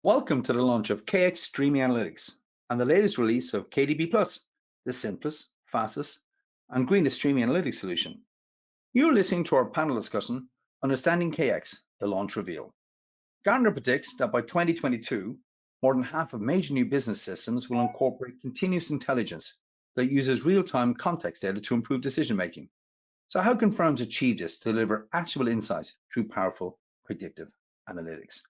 Welcome to the launch of KX Streaming Analytics and the latest release of KDB Plus, the simplest, fastest, and greenest streaming analytics solution. You're listening to our panel discussion, Understanding KX, the launch reveal. Gartner predicts that by 2022, more than half of major new business systems will incorporate continuous intelligence that uses real-time context data to improve decision-making. So how can firms achieve this to deliver actionable insights through powerful predictive analytics?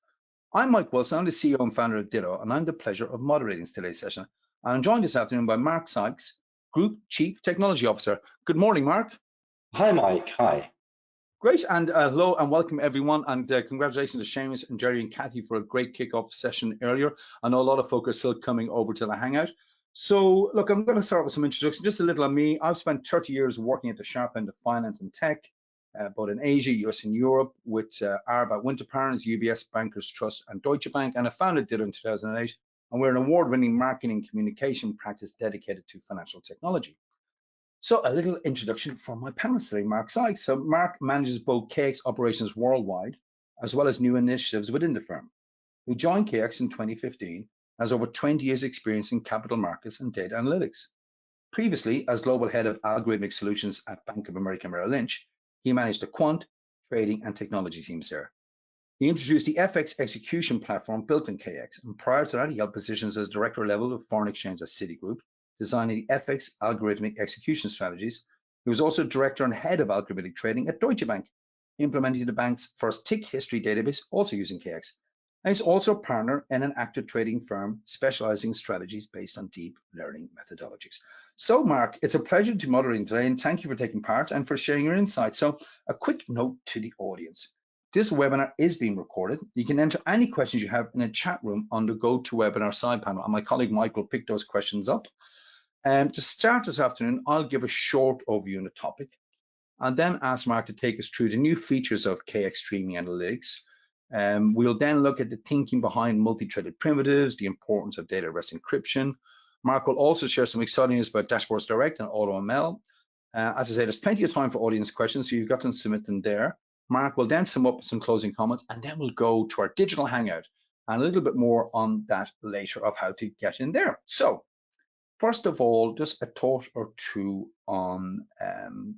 I'm Mike Wilson, I'm the CEO and founder of Ditto, and I'm the pleasure of moderating today's session. I'm joined this afternoon by Mark Sykes, Group Chief Technology Officer. Good morning, Mark. Hi, Mike. Hi. Great, and hello and welcome everyone, and congratulations to Seamus and Jerry and Kathy for a great kickoff session earlier. I know a lot of folk are still coming over to the Hangout. So look, I'm going to start with some introduction, just a little on me. I've spent 30 years working at the sharp end of finance and tech, both in Asia, US and Europe, with Arva, Winter Partners, UBS, Bankers Trust and Deutsche Bank, and I founded Ditto in 2008, and we're an award-winning marketing and communication practice dedicated to financial technology. So a little introduction from my panelists today, Mark Sykes. So Mark manages both KX operations worldwide, as well as new initiatives within the firm. He joined KX in 2015, has over 20 years experience in capital markets and data analytics. Previously, as global head of algorithmic solutions at Bank of America Merrill Lynch, he managed the quant, trading and technology teams there. He introduced the FX execution platform built in KX, and prior to that, he held positions as director level of foreign exchange at Citigroup, designing the FX algorithmic execution strategies. He was also director and head of algorithmic trading at Deutsche Bank, implementing the bank's first tick history database, also using KX. And he's also a partner in an active trading firm specializing in strategies based on deep learning methodologies. So, Mark, it's a pleasure to moderate today, and thank you for taking part and for sharing your insights. So, a quick note to the audience. This webinar is being recorded. You can enter any questions you have in a chat room on the GoToWebinar side panel, and my colleague Mike will pick those questions up. To start this afternoon, I'll give a short overview on the topic, and then ask Mark to take us through the new features of KX Streaming Analytics. We'll then look at the thinking behind multi-threaded primitives, the importance of data rest encryption. Mark will also share some exciting news about Dashboards Direct and AutoML. As I say, there's plenty of time for audience questions, so you've got to submit them there. Mark will then sum up with some closing comments, and then we'll go to our digital hangout and a little bit more on that later of how to get in there. So, first of all, just a thought or two on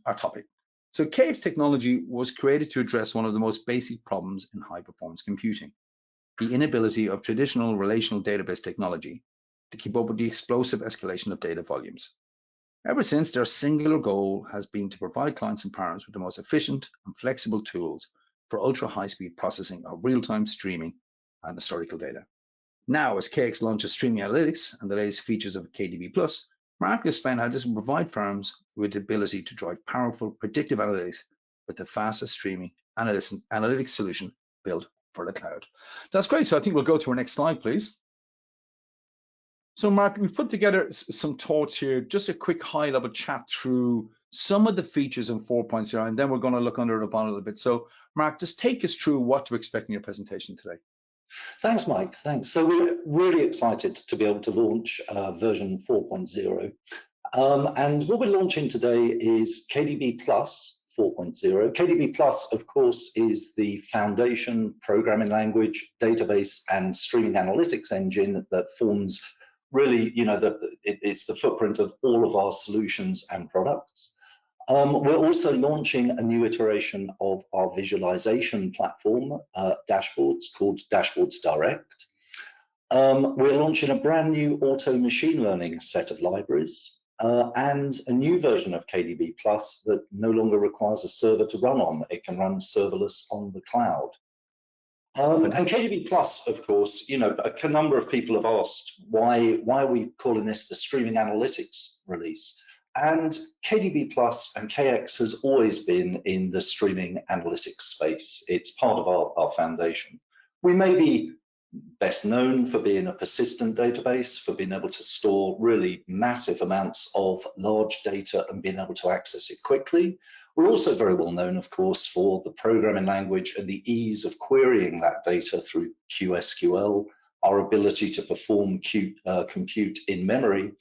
our topic. So KX technology was created to address one of the most basic problems in high performance computing, the inability of traditional relational database technology to keep up with the explosive escalation of data volumes. Ever since, their singular goal has been to provide clients and partners with the most efficient and flexible tools for ultra high speed processing of real-time streaming and historical data. Now, as KX launches streaming analytics and the latest features of KDB Plus, Mark will explain how this will provide firms with the ability to drive powerful predictive analytics with the fastest streaming analytics solution built for the cloud. That's great. So I think we'll go to our next slide, please. So Mark, we've put together some thoughts here, just a quick high-level chat through some of the features in 4.0, and then we're going to look under the bonnet a little bit. So Mark, just take us through what to expect in your presentation today. Thanks, Mike. Thanks. So we're really excited to be able to launch version 4.0. And what we're launching today is KDB Plus 4.0. KDB Plus, of course, is the foundation programming language, database, and streaming analytics engine that forms really, it's the footprint of all of our solutions and products. We're also launching a new iteration of our visualization platform, Dashboards, called Dashboards Direct. We're launching a brand new auto machine learning set of libraries and a new version of KDB Plus that no longer requires a server to run on. It can run serverless on the cloud. And KDB Plus, of course, a number of people have asked why are we calling this the streaming analytics release? And KDB Plus and KX has always been in the streaming analytics space. It's part of our foundation. We may be best known for being a persistent database, for being able to store really massive amounts of large data and being able to access it quickly. We're also very well known, of course, for the programming language and the ease of querying that data through QSQL, our ability to perform compute in memory.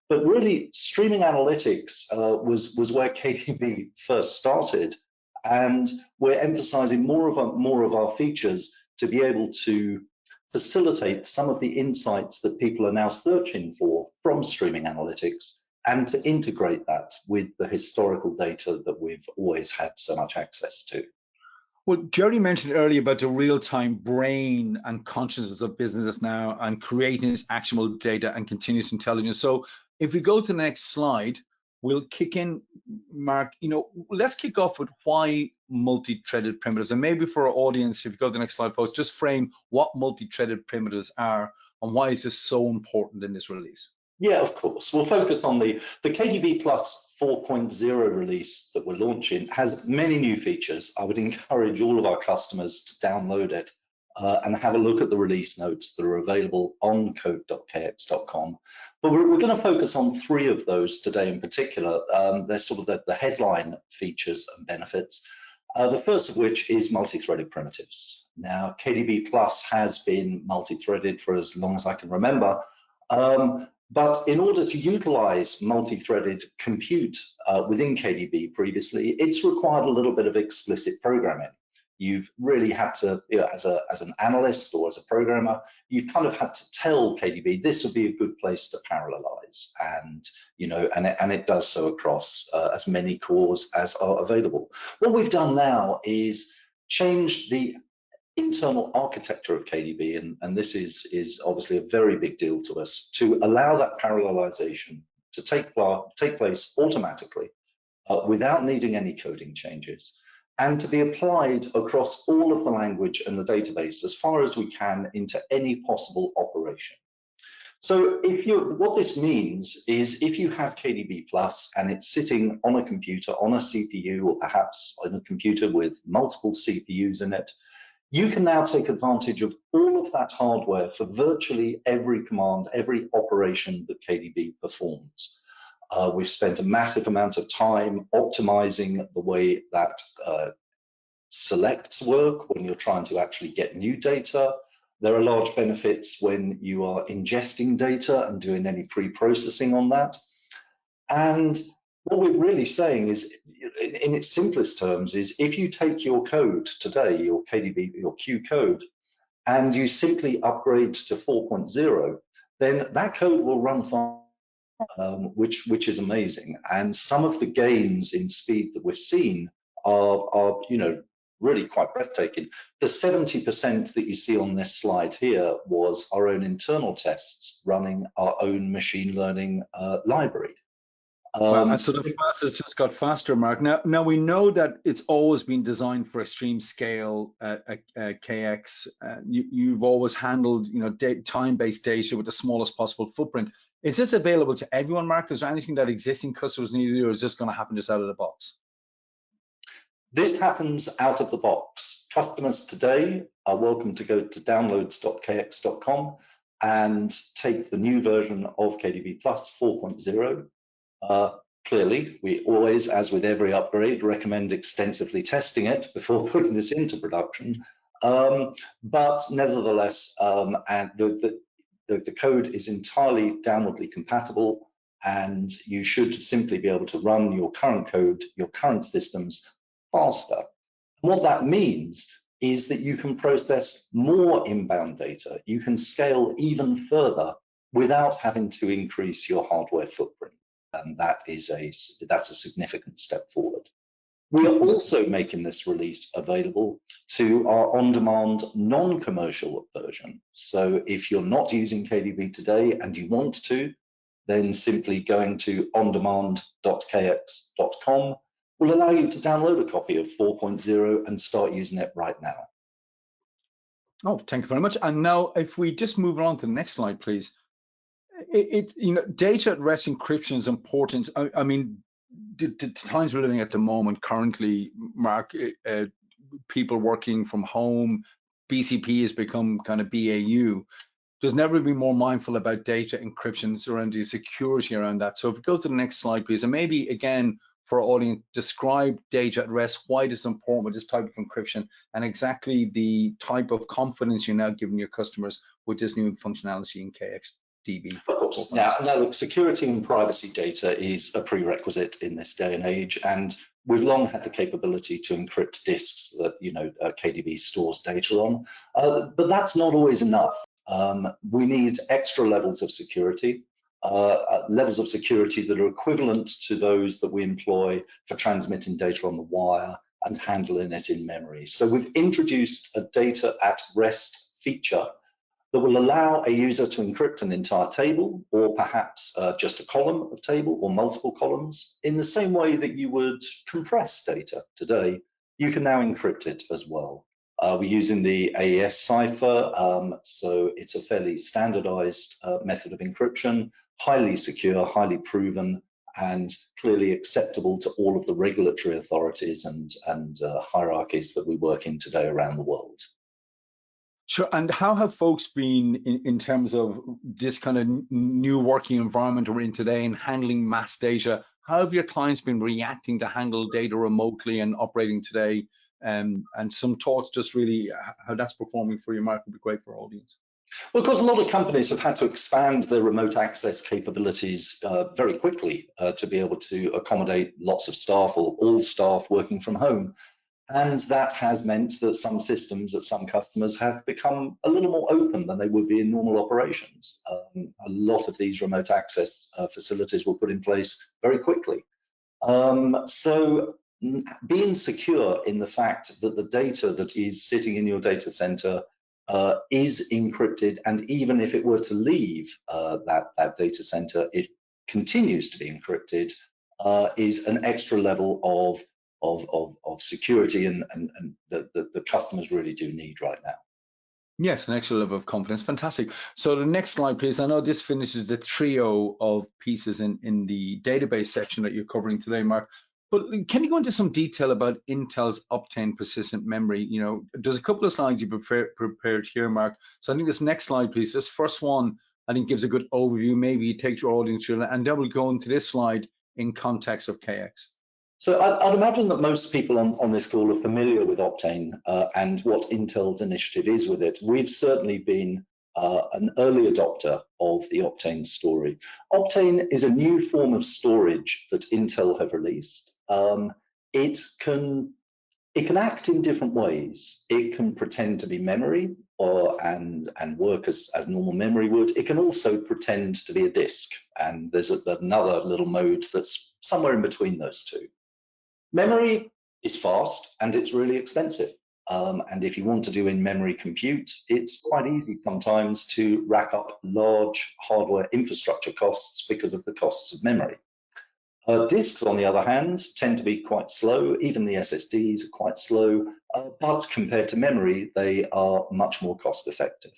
But really, streaming analytics was where KDB first started, and we're emphasizing more of our features to be able to facilitate some of the insights that people are now searching for from streaming analytics, and to integrate that with the historical data that we've always had so much access to. Well, Jerry mentioned earlier about the real-time brain and consciousness of business now and creating this actionable data and continuous intelligence. So if we go to the next slide, we'll kick in, Mark, let's kick off with why multi-threaded primitives. And maybe for our audience, if you go to the next slide, folks, just frame what multi-threaded primitives are and why is this so important in this release? Yeah, of course. We'll focus on the KDB Plus 4.0 release that we're launching. Has many new features. I would encourage all of our customers to download it and have a look at the release notes that are available on code.kx.com. But we're going to focus on 3 of those today in particular. They're sort of the headline features and benefits. The first of which is multi-threaded primitives. Now, KDB Plus has been multi-threaded for as long as I can remember. But in order to utilize multi-threaded compute within KDB previously, it's required a little bit of explicit programming. You've really had to, as an analyst or as a programmer, you've kind of had to tell KDB this would be a good place to parallelize, and it does so across as many cores as are available. What we've done now is change the internal architecture of KDB, and this is obviously a very big deal to us, to allow that parallelization to take place automatically without needing any coding changes, and to be applied across all of the language and the database as far as we can into any possible operation. So what this means is if you have KDB Plus and it's sitting on a computer, on a CPU, or perhaps on a computer with multiple CPUs in it, you can now take advantage of all of that hardware for virtually every command, every operation that KDB performs. We've spent a massive amount of time optimizing the way that selects work when you're trying to actually get new data. There are large benefits when you are ingesting data and doing any pre-processing on that. And what we're really saying is, in its simplest terms, is if you take your code today, your KDB, your Q code, and you simply upgrade to 4.0, then that code will run fine, which is amazing. And some of the gains in speed that we've seen are really quite breathtaking. The 70% that you see on this slide here was our own internal tests running our own machine learning library. Wow, so the fastest just got faster, Mark. Now we know that it's always been designed for extreme scale KX. You've always handled, time-based data with the smallest possible footprint. Is this available to everyone, Mark? Is there anything that existing customers need to do, or is this going to happen just out of the box? This happens out of the box. Customers today are welcome to go to downloads.kx.com and take the new version of KDB Plus 4.0. Clearly, we always, as with every upgrade, recommend extensively testing it before putting this into production. But nevertheless, and the code is entirely downwardly compatible, and you should simply be able to run your current code, your current systems faster. What that means is that you can process more inbound data. You can scale even further without having to increase your hardware footprint. And that's a significant step forward. We are also making this release available to our on-demand non-commercial version. So if you're not using KDB today and you want to, then simply going to ondemand.kx.com will allow you to download a copy of 4.0 and start using it right now. Oh, thank you very much. And now if we just move on to the next slide, please. Data at rest encryption is important. I mean, the times we're living at the moment, currently, Mark, people working from home, BCP has become kind of BAU. There's never been more mindful about data encryption around the security around that. So if we go to the next slide, please, and maybe again for our audience, describe data at rest, why it is important with this type of encryption, and exactly the type of confidence you're now giving your customers with this new functionality in KXDB. Of course. Now, look, security and privacy data is a prerequisite in this day and age, and we've long had the capability to encrypt disks that KDB stores data on, but that's not always enough. We need extra levels of security, that are equivalent to those that we employ for transmitting data on the wire and handling it in memory. So we've introduced a data at rest feature that will allow a user to encrypt an entire table, or perhaps just a column of table or multiple columns. In the same way that you would compress data today, you can now encrypt it as well. We're using the AES cipher, so it's a fairly standardized method of encryption, highly secure, highly proven, and clearly acceptable to all of the regulatory authorities and hierarchies that we work in today around the world. Sure. And how have folks been in terms of this kind of new working environment we're in today and handling mass data? How have your clients been reacting to handle data remotely and operating today? And some thoughts, just really how that's performing for you, Mark, would be great for our audience. Well, of course, a lot of companies have had to expand their remote access capabilities very quickly to be able to accommodate lots of staff or all staff working from home. And that has meant that some systems at some customers have become a little more open than they would be in normal operations. A lot of these remote access facilities were put in place very quickly. So being secure in the fact that the data that is sitting in your data center is encrypted, and even if it were to leave that data center, it continues to be encrypted, is an extra level of security and that the customers really do need right now. Yes, an extra level of confidence. Fantastic. So the next slide, please. I know this finishes the trio of pieces in the database section that you're covering today, Mark. But can you go into some detail about Intel's Optane persistent memory? You know, there's a couple of slides you prepared here, Mark. So I think this next slide, please. This first one, I think, gives a good overview. Maybe it takes your audience through, and then we'll go into this slide in context of KX. So I'd imagine that most people on this call are familiar with Optane and what Intel's initiative is with it. We've certainly been an early adopter of the Optane story. Optane is a new form of storage that Intel have released. It can act in different ways. It can pretend to be memory and work as normal memory would. It can also pretend to be a disk, and there's another little mode that's somewhere in between those two. Memory is fast and it's really expensive. And if you want to do in-memory compute, it's quite easy sometimes to rack up large hardware infrastructure costs because of the costs of memory. Disks, on the other hand, tend to be quite slow. Even the SSDs are quite slow, but compared to memory, they are much more cost effective.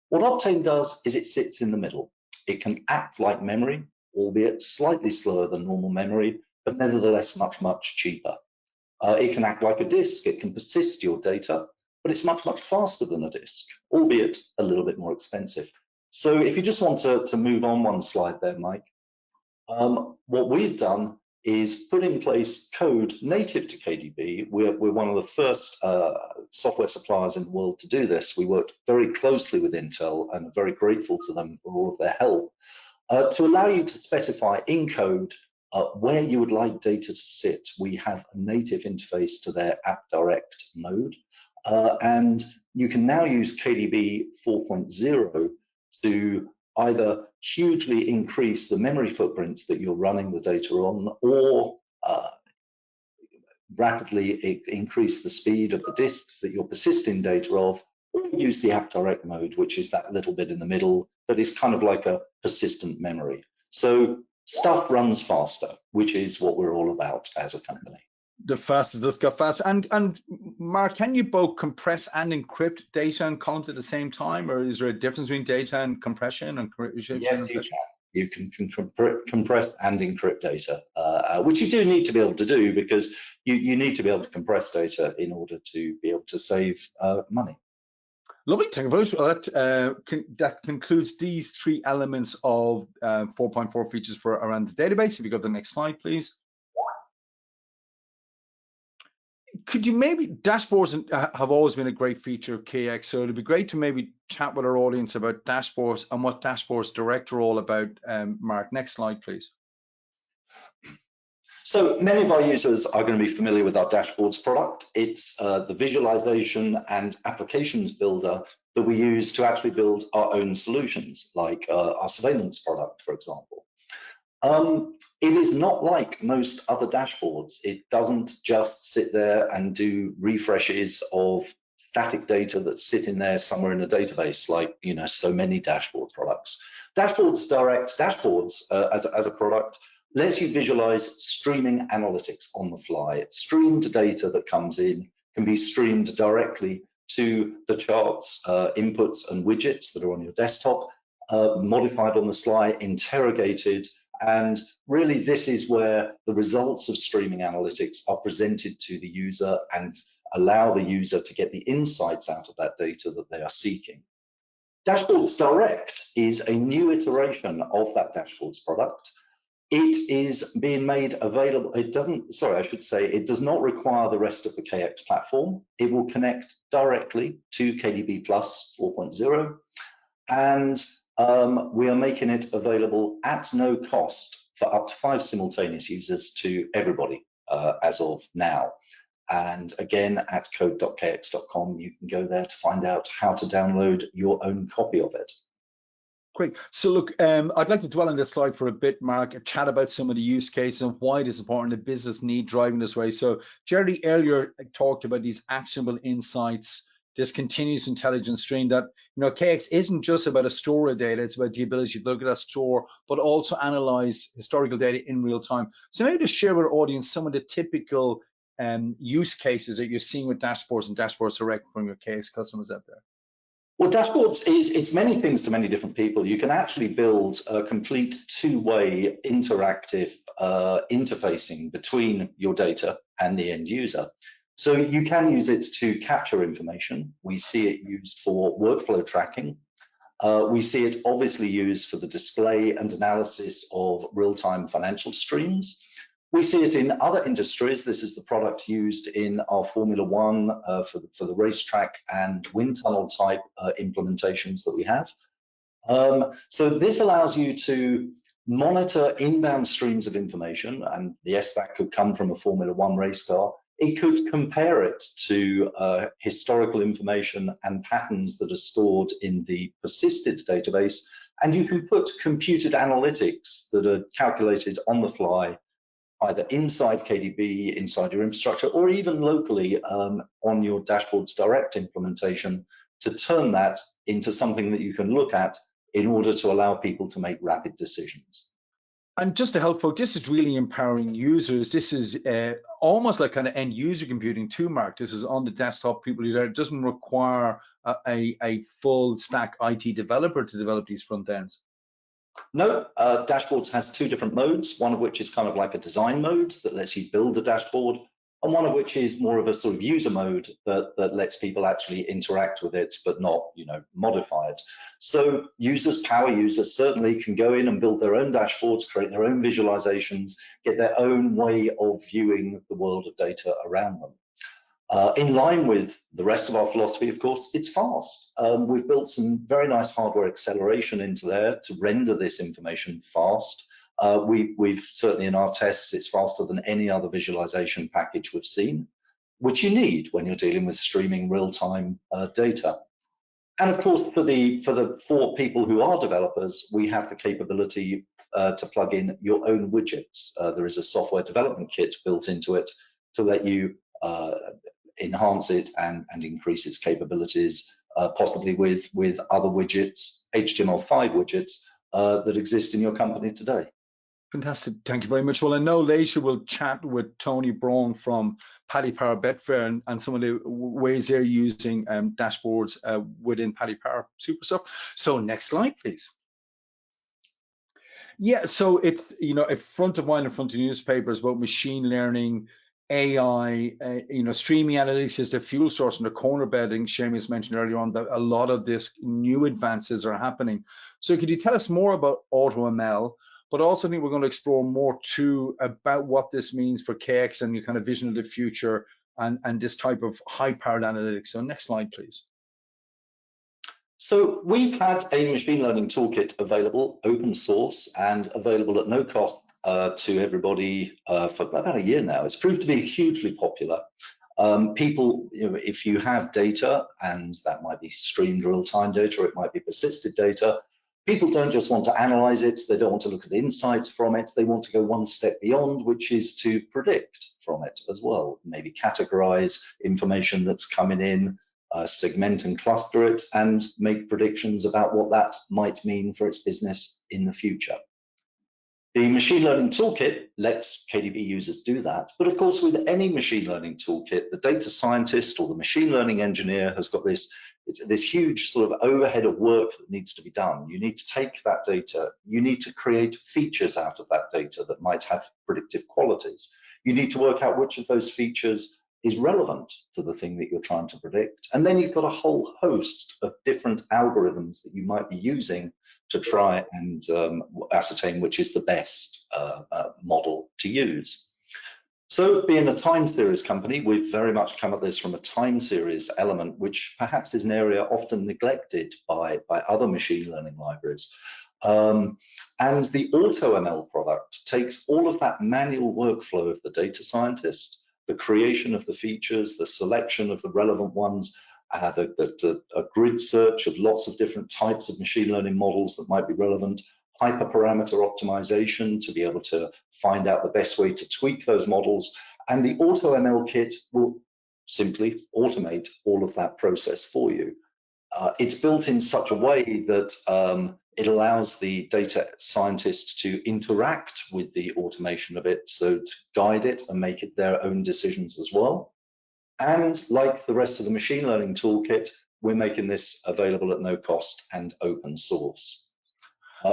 What Optane does is it sits in the middle. It can act like memory, albeit slightly slower than normal memory, but nevertheless much, much cheaper. It can act like a disk. It can persist your data, but it's much, much faster than a disk, albeit a little bit more expensive. So if you just want to move on one slide there, Mike, what we've done is put in place code native to KDB. We're one of the first software suppliers in the world to do this. We worked very closely with Intel and are very grateful to them for all of their help to allow you to specify in code where you would like data to sit. We have a native interface to their app direct mode, and you can now use KDB 4.0 to either hugely increase the memory footprints that you're running the data on, or rapidly increase the speed of the disks that you're persisting data of, or use the app direct mode, which is that little bit in the middle that is kind of like a persistent memory. So stuff runs faster, which is what we're all about as a company. The fastest does go faster. And Mark, can you both compress and encrypt data and columns at the same time, or is there a difference between data and compression and encryption? Yes, you can. You can compress and encrypt data, which you do need to be able to do, because you need to be able to compress data in order to be able to save money. Lovely, thank you very much. Well, that concludes these three elements of 4.4 features for around the database. If you go to the next slide, please. Could you maybe, dashboards have always been a great feature of KX, so it'd be great to maybe chat with our audience about dashboards and what dashboards direct are all about. Mark, next slide, please. So many of our users are going to be familiar with our dashboards product. It's the visualization and applications builder that we use to actually build our own solutions, like our surveillance product, for example. It is not like most other dashboards. It doesn't just sit there and do refreshes of static data that sit in there somewhere in a database, like so many dashboard products. Dashboards Direct dashboards as a product lets you visualize streaming analytics on the fly. Streamed data that comes in can be streamed directly to the charts, inputs and widgets that are on your desktop, modified on the fly, interrogated, and really this is where the results of streaming analytics are presented to the user and allow the user to get the insights out of that data that they are seeking. Dashboards Direct is a new iteration of that dashboards product. It is being made available. It does not require the rest of the KX platform. It will connect directly to KDB Plus 4.0, and we are making it available at no cost for up to 5 simultaneous users to everybody as of now. And again, at code.kx.com, you can go there to find out how to download your own copy of it. Great. So look, I'd like to dwell on this slide for a bit, Mark, chat about some of the use cases and why it is important, the business need driving this way. So Jerry earlier talked about these actionable insights, this continuous intelligence stream that, KX isn't just about a store of data, it's about the ability to look at a store, but also analyze historical data in real time. So maybe to share with our audience some of the typical use cases that you're seeing with dashboards and dashboards direct from your KX customers out there. Well, dashboards it's many things to many different people. You can actually build a complete two-way interactive interfacing between your data and the end user. So you can use it to capture information. We see it used for workflow tracking. We see it obviously used for the display and analysis of real-time financial streams. We see it in other industries. This is the product used in our Formula One for the racetrack and wind tunnel type implementations that we have. So this allows you to monitor inbound streams of information, and yes, that could come from a Formula One race car. It could compare it to historical information and patterns that are stored in the persisted database, and you can put computed analytics that are calculated on the fly either inside KDB, inside your infrastructure, or even locally on your Dashboards Direct implementation to turn that into something that you can look at in order to allow people to make rapid decisions. And just to help folks, this is really empowering users. This is almost like kind of end user computing too, Mark. This is on the desktop, people use it. It doesn't require a full stack IT developer to develop these front ends. No, Dashboards has 2 different modes, one of which is kind of like a design mode that lets you build a dashboard, and one of which is more of a sort of user mode that lets people actually interact with it, but not, modify it. So power users certainly can go in and build their own dashboards, create their own visualizations, get their own way of viewing the world of data around them. In line with the rest of our philosophy, of course, it's fast. We've built some very nice hardware acceleration into there to render this information fast. We've certainly in our tests, it's faster than any other visualization package we've seen, which you need when you're dealing with streaming real-time data. And of course, for people who are developers, we have the capability to plug in your own widgets. There is a software development kit built into it to let you enhance it and increase its capabilities, possibly with other widgets, HTML5 widgets that exist in your company today. Fantastic, thank you very much. Well, I know later we'll chat with Tony Braun from Paddy Power Betfair and some of the ways they're using dashboards within Paddy Power. Super stuff. So next slide, please. Yeah, so it's a front of mind in front of newspapers about machine learning, AI, streaming analytics is the fuel source and the corner bedding. Seamus mentioned earlier on that a lot of this new advances are happening. So could you tell us more about AutoML? But also I think we're going to explore more too about what this means for KX and your kind of vision of the future and this type of high-powered analytics. So next slide, please. So we've had a machine learning toolkit available, open source, and available at no cost to everybody for about a year now. It's proved to be hugely popular. People, if you have data, and that might be streamed real-time data, or it might be persisted data, people don't just want to analyze it, they don't want to look at insights from it, they want to go one step beyond, which is to predict from it as well. Maybe categorize information that's coming in, segment and cluster it, and make predictions about what that might mean for its business in the future. The machine learning toolkit lets KDB users do that. But of course, with any machine learning toolkit, the data scientist or the machine learning engineer has got this huge sort of overhead of work that needs to be done. You need to take that data, you need to create features out of that data that might have predictive qualities. You need to work out which of those features is relevant to the thing that you're trying to predict. And then you've got a whole host of different algorithms that you might be using to try and ascertain which is the best model to use. So being a time series company, we've very much come at this from a time series element, which perhaps is an area often neglected by other machine learning libraries. And the AutoML product takes all of that manual workflow of the data scientist, the creation of the features, the selection of the relevant ones, a grid search of lots of different types of machine learning models that might be relevant, hyperparameter optimization to be able to find out the best way to tweak those models, and the AutoML kit will simply automate all of that process for you. It's built in such a way that it allows the data scientists to interact with the automation of it, so to guide it and make it their own decisions as well. And like the rest of the machine learning toolkit, we're making this available at no cost and open source.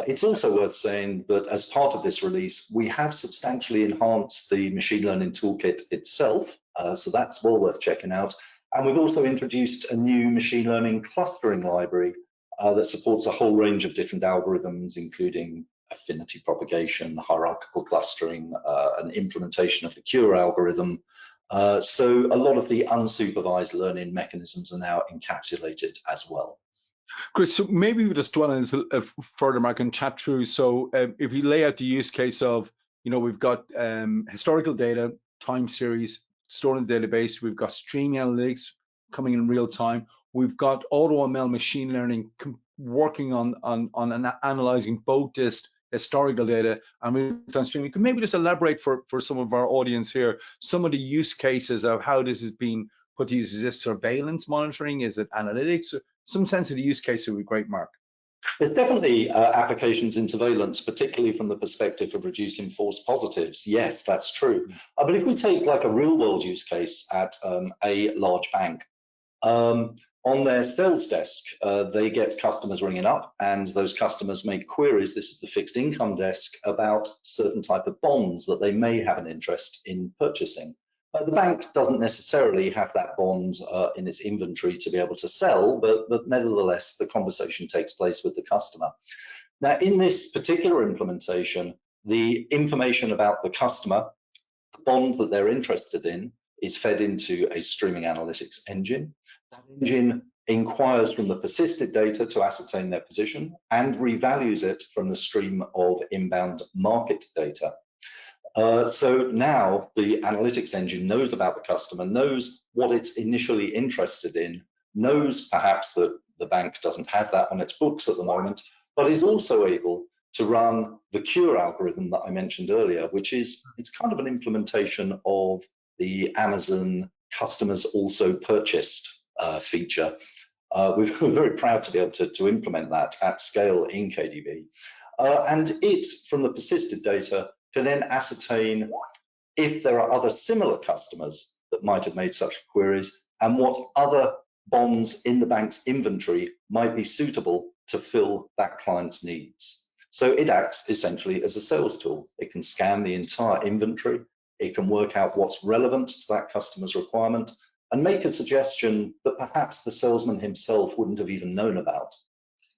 It's also worth saying that as part of this release, we have substantially enhanced the machine learning toolkit itself, so that's well worth checking out. And we've also introduced a new machine learning clustering library that supports a whole range of different algorithms, including affinity propagation, hierarchical clustering, an implementation of the CURE algorithm. So a lot of the unsupervised learning mechanisms are now encapsulated as well. Great. So maybe we just dwell on this further, Mark, and chat through. So if we lay out the use case of, we've got historical data, time series stored in the database, we've got streaming analytics coming in real time, we've got AutoML machine learning working on analyzing both this historical data and real-time streaming. Could maybe just elaborate for some of our audience here some of the use cases of how this is being put to use? Is this surveillance monitoring? Is it analytics? Some sense of the use case would be great, Mark. There's definitely applications in surveillance, particularly from the perspective of reducing false positives. Yes, that's true. But if we take like a real world use case at a large bank, on their sales desk, they get customers ringing up, and those customers make queries. This is the fixed income desk about certain type of bonds that they may have an interest in purchasing. The bank doesn't necessarily have that bond in its inventory to be able to sell, but nevertheless, the conversation takes place with the customer. Now, in this particular implementation, the information about the customer, the bond that they're interested in, is fed into a streaming analytics engine. That engine inquires from the persisted data to ascertain their position and revalues it from the stream of inbound market data. So now the analytics engine knows about the customer, knows what it's initially interested in, knows perhaps that the bank doesn't have that on its books at the moment, but is also able to run the CURE algorithm that I mentioned earlier, which is, it's kind of an implementation of the Amazon customers also purchased feature. We're very proud to be able to implement that at scale in KDB. And it, from the persisted data, can then ascertain if there are other similar customers that might have made such queries and what other bonds in the bank's inventory might be suitable to fill that client's needs. So it acts essentially as a sales tool. It can scan the entire inventory, it can work out what's relevant to that customer's requirement and make a suggestion that perhaps the salesman himself wouldn't have even known about.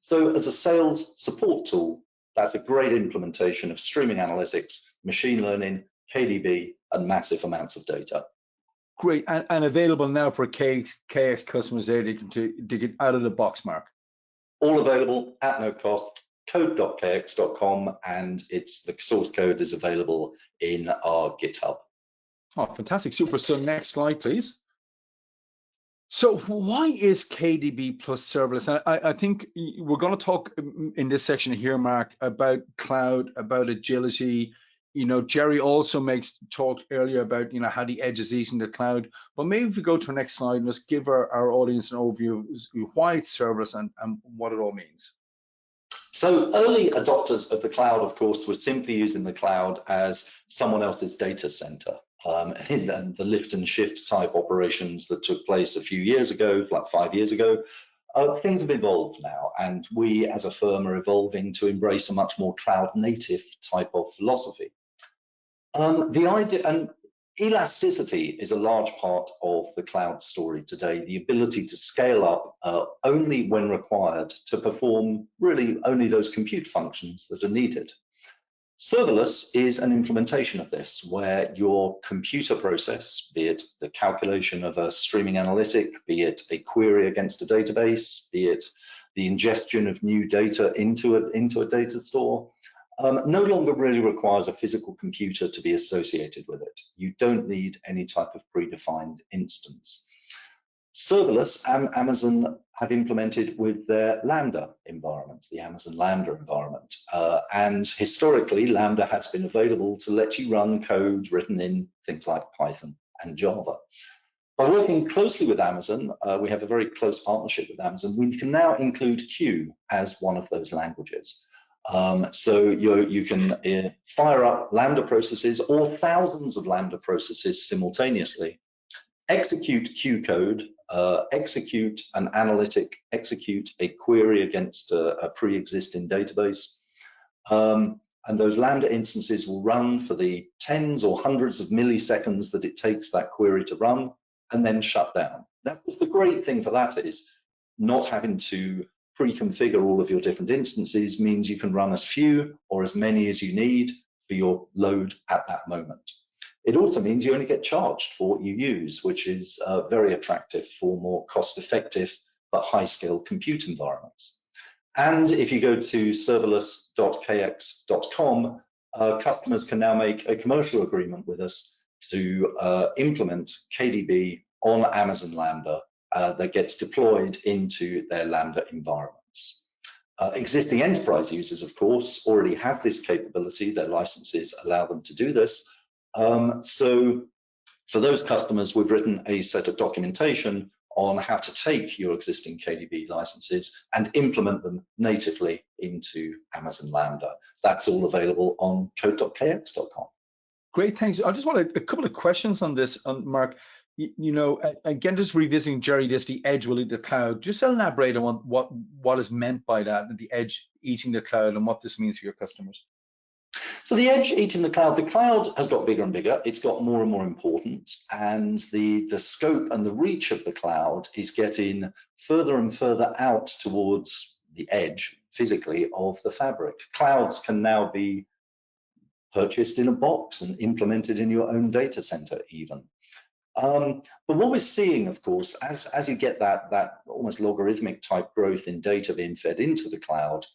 So as a sales support tool, that's a great implementation of streaming analytics, machine learning, KDB, and massive amounts of data. Great, and available now for KX customers there to get out of the box, Mark. All available at no cost, code.kx.com, and the source code is available in our GitHub. Oh, fantastic, super. So next slide, please. So why is KDB plus serverless? I think we're going to talk in this section here, Mark, about cloud, about agility. You know, Jerry also talked earlier about, you know, how the edge is eating the cloud. But maybe if we go to the next slide and let's give our audience an overview of why it's serverless and what it all means. So early adopters of the cloud, of course, were simply using the cloud as someone else's data center. In the lift and shift type operations that took place a few years ago, like 5 years ago, things have evolved now, and we as a firm are evolving to embrace a much more cloud native type of philosophy. The idea, and elasticity is a large part of the cloud story today, the ability to scale up only when required to perform really only those compute functions that are needed. Serverless is an implementation of this, where your computer process, be it the calculation of a streaming analytic, be it a query against a database, be it the ingestion of new data into a data store, no longer really requires a physical computer to be associated with it. You don't need any type of predefined instance. Serverless, Amazon have implemented with their Lambda environment, the Amazon Lambda environment. And historically, Lambda has been available to let you run code written in things like Python and Java. By working closely with Amazon, we have a very close partnership with Amazon, we can now include Q as one of those languages. So you can fire up Lambda processes or thousands of Lambda processes simultaneously, execute Q code, execute an analytic, execute a query against a pre-existing database. And those Lambda instances will run for the tens or hundreds of milliseconds that it takes that query to run, and then shut down. That was the great thing for that is not having to pre-configure all of your different instances means you can run as few or as many as you need for your load at that moment. It also means you only get charged for what you use, which is very attractive for more cost-effective but high-scale compute environments. And if you go to serverless.kx.com, customers can now make a commercial agreement with us to implement KDB on Amazon Lambda that gets deployed into their Lambda environments. Existing enterprise users, of course, already have this capability. Their licenses allow them to do this. So for those customers, we've written a set of documentation on how to take your existing KDB licenses and implement them natively into Amazon Lambda. That's all available on code.kx.com. Great, thanks. I just want a couple of questions on this, Mark. You know, again, just revisiting Jerry, the edge will eat the cloud. Just elaborate on what is meant by that, the edge eating the cloud, and what this means for your customers. So the edge eating the cloud has got bigger and bigger. It's got more and more important, and the scope and the reach of the cloud is getting further and further out towards the edge physically of the fabric. Clouds can now be purchased in a box and implemented in your own data center even. But what we're seeing, of course, as you get that almost logarithmic type growth in data being fed into the cloud,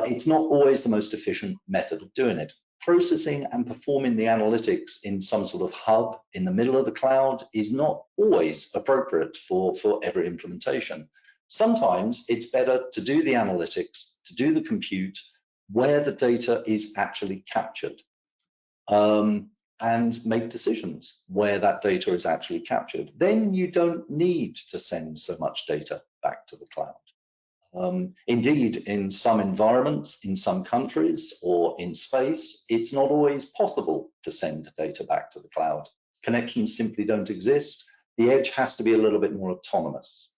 it's not always the most efficient method of doing it. Processing and performing the analytics in some sort of hub in the middle of the cloud is not always appropriate for every implementation. Sometimes it's better to do the analytics, to do the compute where the data is actually captured, and make decisions where that data is actually captured. Then you don't need to send so much data back to the cloud. Indeed, in some environments, in some countries, or in space, it's not always possible to send data back to the cloud. Connections simply don't exist. The edge has to be a little bit more autonomous.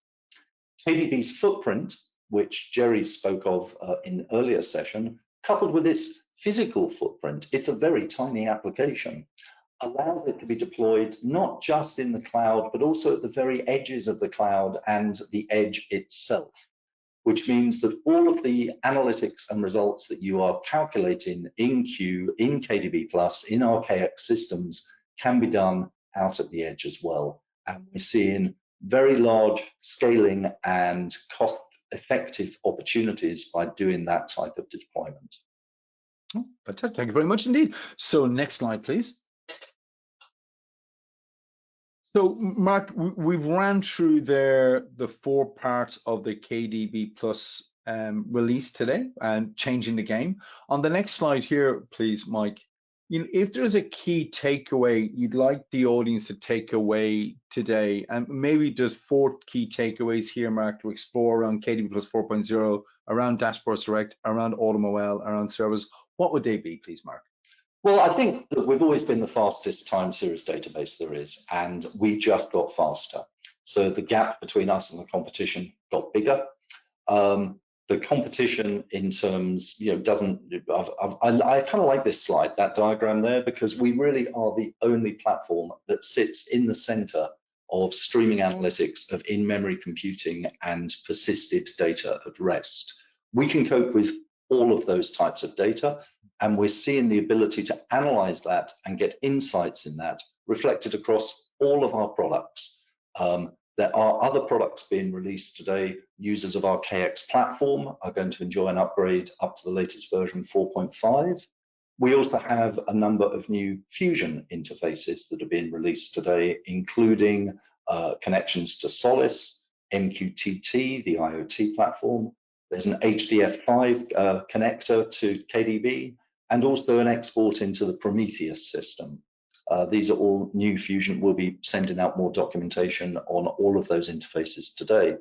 KDB's footprint, which Jerry spoke of in an earlier session, coupled with its physical footprint, it's a very tiny application, allows it to be deployed not just in the cloud, but also at the very edges of the cloud and the edge itself, which means that all of the analytics and results that you are calculating in Q, in KDB+, in our KX systems can be done out at the edge as well. And we're seeing very large scaling and cost effective opportunities by doing that type of deployment. Oh, fantastic. Thank you very much indeed. So next slide, please. So Mark, we've ran through there the 4 parts of the KDB Plus release today and changing the game. On the next slide here, please, Mike, if there's a key takeaway you'd like the audience to take away today, and maybe there's 4 key takeaways here, Mark, to explore around KDB Plus 4.0, around Dashboards Direct, around AutoML, around servers, what would they be, please, Mark? Well, I think that we've always been the fastest time series database there is, and we just got faster. So the gap between us and the competition got bigger. The competition in terms, doesn't, I kind of like this slide, that diagram there, because we really are the only platform that sits in the center of streaming analytics, of in-memory computing and persisted data at rest. We can cope with all of those types of data, and we're seeing the ability to analyze that and get insights in that reflected across all of our products. There are other products being released today. Users of our KX platform are going to enjoy an upgrade up to the latest version 4.5. We also have a number of new Fusion interfaces that are being released today, including connections to Solace, MQTT, the IoT platform. There's an HDF5 connector to KDB, and also an export into the Prometheus system. These are all new Fusion. We'll be sending out more documentation on all of those interfaces today.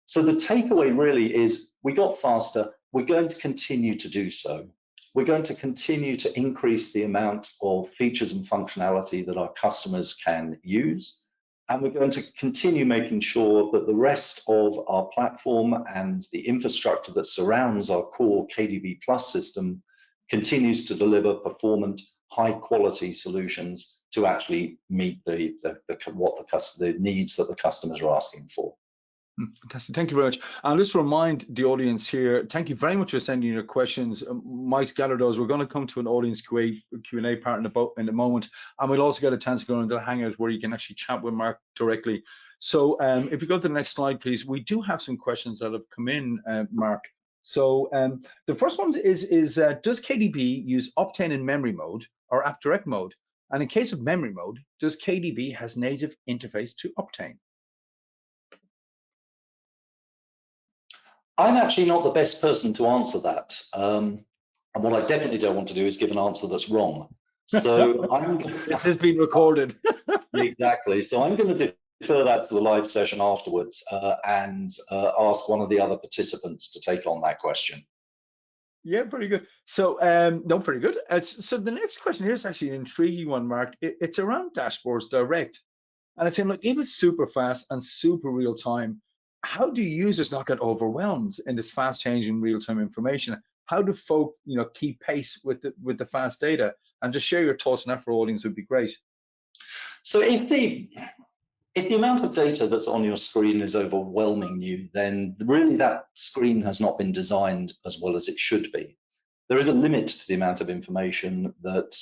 So the takeaway really is we got faster. We're going to continue to do so. We're going to continue to increase the amount of features and functionality that our customers can use. And we're going to continue making sure that the rest of our platform and the infrastructure that surrounds our core KDB Plus system continues to deliver performant, high-quality solutions to actually meet the needs that the customers are asking for. Fantastic. Thank you very much. And just to remind the audience here, thank you very much for sending your questions. Mike's gathered those. We're going to come to an audience Q&A part in a moment, and we'll also get a chance to go into the Hangout where you can actually chat with Mark directly. So if you go to the next slide, please, we do have some questions that have come in, Mark. So the first one is does KDB use Optane in memory mode or app direct mode? And in case of memory mode, does KDB has native interface to Optane? I'm actually not the best person to answer that. And what I definitely don't want to do is give an answer that's wrong. So this has been recorded. Exactly. So I'm going to defer that to the live session afterwards and ask one of the other participants to take on that question. Yeah, pretty good. So, no, pretty good. So the next question here is actually an intriguing one, Mark. It's around Dashboards Direct. And it's saying, look, if it's super fast and super real time, how do users not get overwhelmed in this fast changing real time information? How do folk, keep pace with the fast data? And just share your thoughts on that for our audience would be great. So if the amount of data that's on your screen is overwhelming you, then really that screen has not been designed as well as it should be. There is a limit to the amount of information that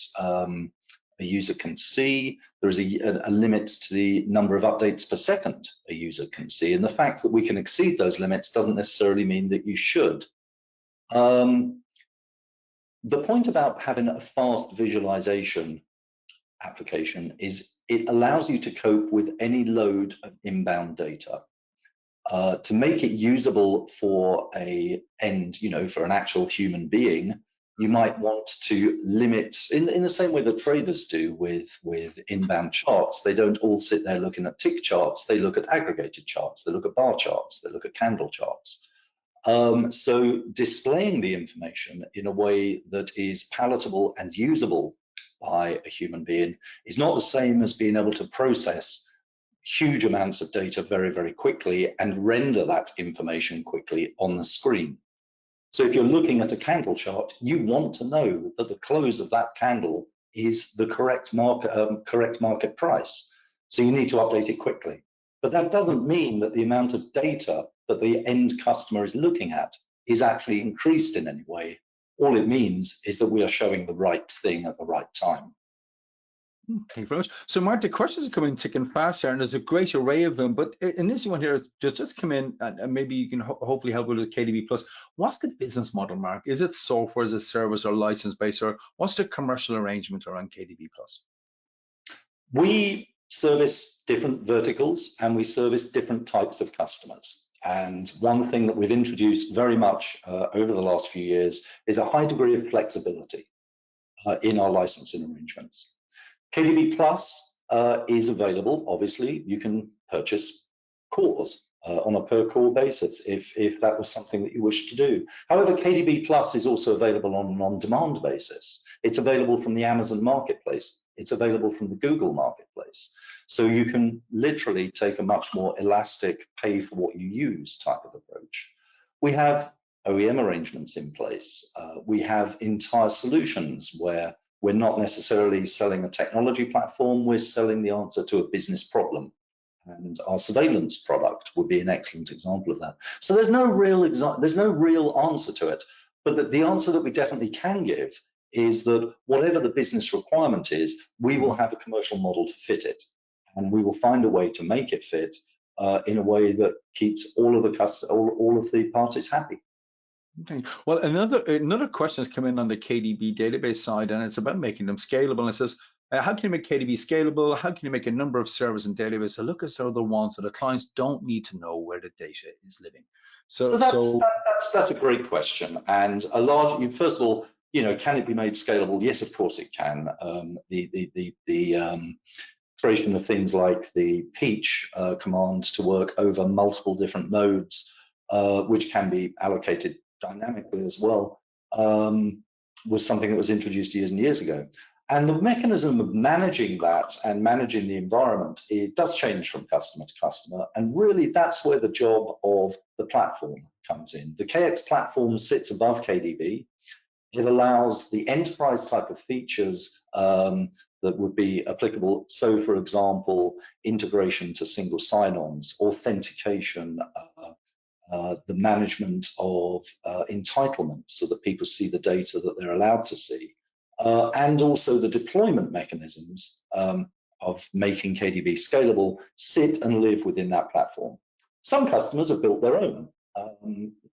a user can see. There is a limit to the number of updates per second a user can see. And the fact that we can exceed those limits doesn't necessarily mean that you should. The point about having a fast visualization application is it allows you to cope with any load of inbound data. To make it usable for for an actual human being, you might want to limit, in the same way that traders do with inbound charts. They don't all sit there looking at tick charts. They look at aggregated charts. They look at bar charts. They look at candle charts. So displaying the information in a way that is palatable and usable by a human being is not the same as being able to process huge amounts of data very, very quickly and render that information quickly on the screen. So if you're looking at a candle chart, you want to know that the close of that candle is the correct market price. So you need to update it quickly. But that doesn't mean that the amount of data that the end customer is looking at is actually increased in any way. All it means is that we are showing the right thing at the right time. Thank you very much. So, Mark, the questions are coming thick and fast here, and there's a great array of them. But in this one here, just come in, and maybe you can hopefully help with KDB Plus. What's the business model, Mark? Is it software as a service or license based, or what's the commercial arrangement around KDB Plus? We service different verticals and we service different types of customers. And one thing that we've introduced very much over the last few years is a high degree of flexibility in our licensing arrangements. KDB Plus is available, obviously, you can purchase cores on a per core basis if that was something that you wish to do. However, KDB Plus is also available on an on-demand basis. It's available from the Amazon Marketplace. It's available from the Google Marketplace. So you can literally take a much more elastic pay for what you use type of approach. We have OEM arrangements in place. We have entire solutions where we're not necessarily selling a technology platform, we're selling the answer to a business problem. And our surveillance product would be an excellent example of that. So there's no real answer to it, but the answer that we definitely can give is that whatever the business requirement is, we will have a commercial model to fit it. And we will find a way to make it fit in a way that keeps all of the parties happy. Okay. Well, another question has come in on the KDB database side, and it's about making them scalable. And it says, how can you make KDB scalable? How can you make a number of servers and databases that look as though the ones that the clients don't need to know where the data is living? So that's a great question. And first of all, can it be made scalable? Yes, of course it can. The creation of things like the Peach command to work over multiple different nodes, which can be allocated dynamically as well, was something that was introduced years and years ago. And the mechanism of managing that and managing the environment, it does change from customer to customer. And really, that's where the job of the platform comes in. The KX platform sits above KDB. It allows the enterprise type of features that would be applicable. So, for example, integration to single sign-ons, authentication, the management of entitlements so that people see the data that they're allowed to see, and also the deployment mechanisms of making KDB scalable sit and live within that platform. Some customers have built their own.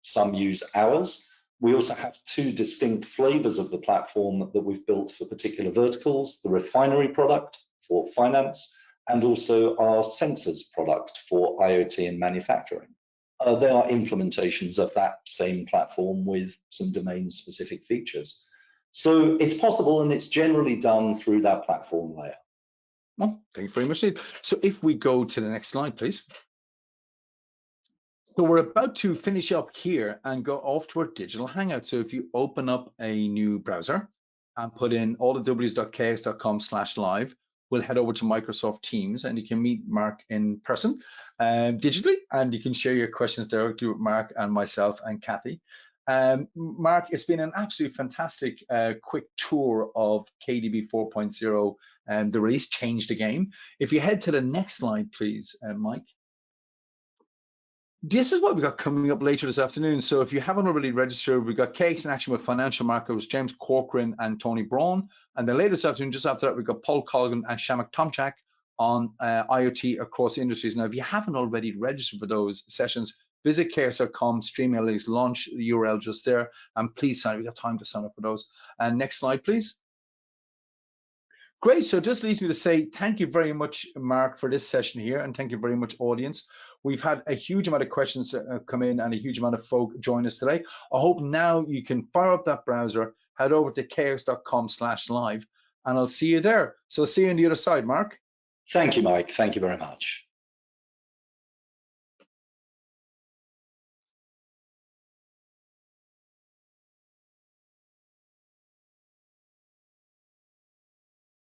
Some use ours. We also have two distinct flavors of the platform that we've built for particular verticals, the refinery product for finance, and also our sensors product for IoT and manufacturing. They are implementations of that same platform with some domain-specific features. So it's possible, and it's generally done through that platform layer. Well, thank you very much, Steve. So if we go to the next slide, please. So we're about to finish up here and go off to our digital hangout. So if you open up a new browser and put in allthews.kx.com/live, we'll head over to Microsoft Teams and you can meet Mark in person digitally, and you can share your questions directly with Mark and myself and Kathy. Mark, it's been an absolutely fantastic quick tour of KDB 4.0 and the release changed the game. If you head to the next slide, please, Mike. This is what we've got coming up later this afternoon. So if you haven't already registered, we've got KX in action with financial markets, James Corcoran and Tony Braun. And then later this afternoon, just after that, we've got Paul Colgan and Shamak Tomchak on IoT across industries. Now, if you haven't already registered for those sessions, visit kx.com, stream links, launch the URL just there, and please sign up. We've got time to sign up for those. And next slide, please. Great, so this leads me to say thank you very much, Mark, for this session here, and thank you very much, audience. We've had a huge amount of questions come in and a huge amount of folk join us today. I hope now you can fire up that browser, head over to kx.com/live, and I'll see you there. So see you on the other side, Mark. Thank you, Mike. Thank you very much.